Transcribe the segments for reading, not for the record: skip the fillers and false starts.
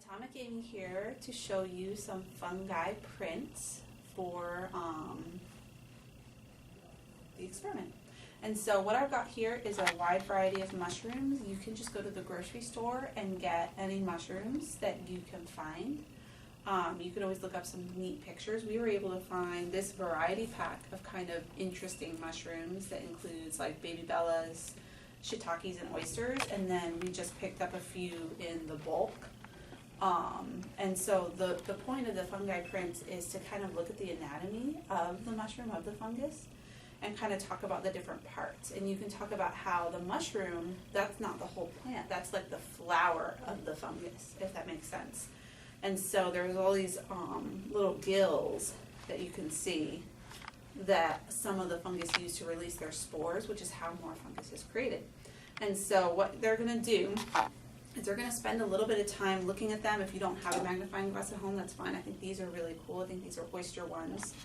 Atomic Amy here to show you some fungi prints for the experiment. And so what I've got here is a wide variety of mushrooms. You can just go to the grocery store and get any mushrooms that you can find. You could always look up some neat pictures. We were able to find this variety pack of kind of interesting mushrooms that includes like baby bellas, shiitakes, and oysters, and then we just picked up a few in the bulk. And so the point of the fungi prints is to kind of look at the anatomy of the mushroom, of the fungus, and kind of talk about the different parts. And you can talk about how the mushroom, that's not the whole plant, that's like the flower of the fungus, if that makes sense. And so there's all these little gills that you can see that some of the fungus use to release their spores, which is how more fungus is created. And so what they're going to do is they're going to spend a little bit of time looking at them. If you don't have a magnifying glass at home, that's fine. I think these are really cool. I think these are oyster ones.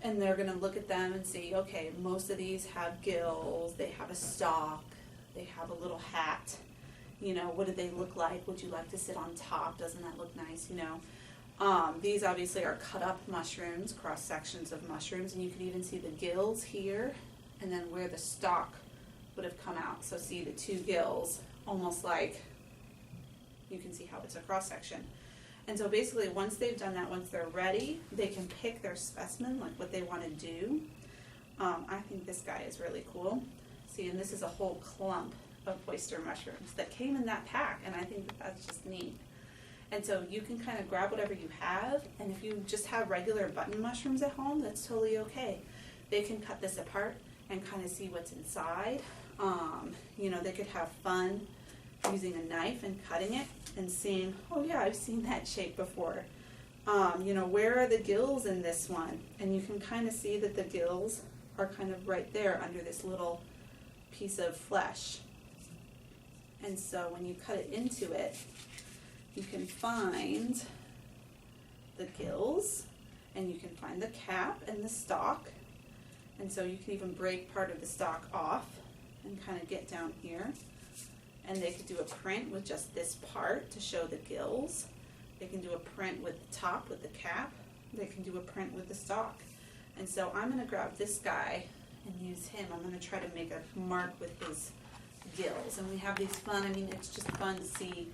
And they're going to look at them and see, okay, most of these have gills, they have a stalk, they have a little hat. You know, what do they look like? Would you like to sit on top? Doesn't that look nice? You know, these obviously are cut up mushrooms, cross sections of mushrooms, and you can even see the gills here, and then where the stalk would have come out. So see the two gills, almost like you can see how it's a cross section. And so basically once they've done that, once they're ready, they can pick their specimen, like what they want to do. I think this guy is really cool. See, and this is a whole clump of oyster mushrooms that came in that pack, and I think that that's just neat. And so you can kind of grab whatever you have, and if you just have regular button mushrooms at home, that's totally okay. They can cut this apart and kind of see what's inside. You know, they could have fun using a knife and cutting it and seeing, oh yeah, I've seen that shape before. You know, where are the gills in this one? And you can kind of see that the gills are kind of right there under this little piece of flesh. And so when you cut it into it, you can find the gills, and you can find the cap and the stalk. And so you can even break part of the stalk off and kind of get down here. And they could do a print with just this part to show the gills. They can do a print with the top, with the cap. They can do a print with the stalk. And so I'm going to grab this guy and use him. I'm going to try to make a mark with his gills. And we have these fun, I mean, it's just fun to see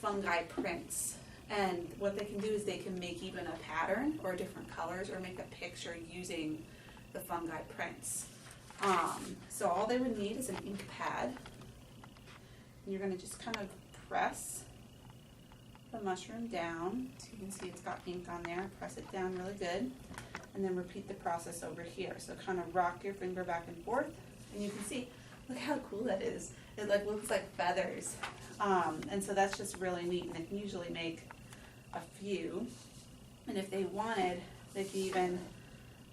fungi prints. And what they can do is they can make even a pattern or different colors or make a picture using the fungi prints. So all they would need is an ink pad. And you're going to just kind of press the mushroom down. So you can see it's got ink on there. Press it down really good. And then repeat the process over here. So kind of rock your finger back and forth. And you can see, look how cool that is. It like looks like feathers. And so that's just really neat. And they can usually make a few. And if they wanted, they could even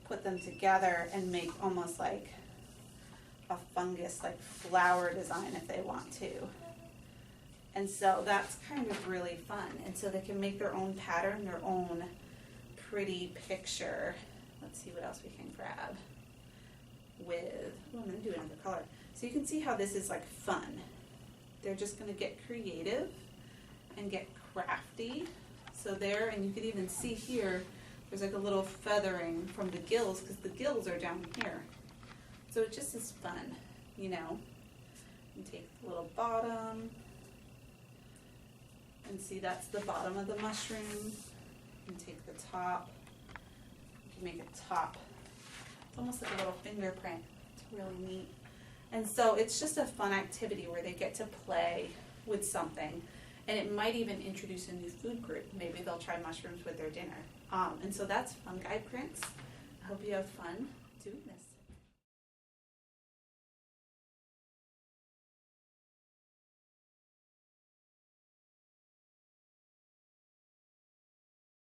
put them together and make almost like a fungus, like flower design if they want to. And so that's kind of really fun. And so they can make their own pattern, their own pretty picture. Let's see what else we can grab with, oh, I'm going to do another color. So you can see how this is like fun. They're just going to get creative and get crafty. So there, and you can even see here, there's like a little feathering from the gills because the gills are down here. So it just is fun, you know. You take the little bottom and see that's the bottom of the mushroom. You can take the top. You can make a top. It's almost like a little fingerprint. It's really neat. And so it's just a fun activity where they get to play with something. And it might even introduce a new food group. Maybe they'll try mushrooms with their dinner. And so that's fungi prints. I hope you have fun doing this.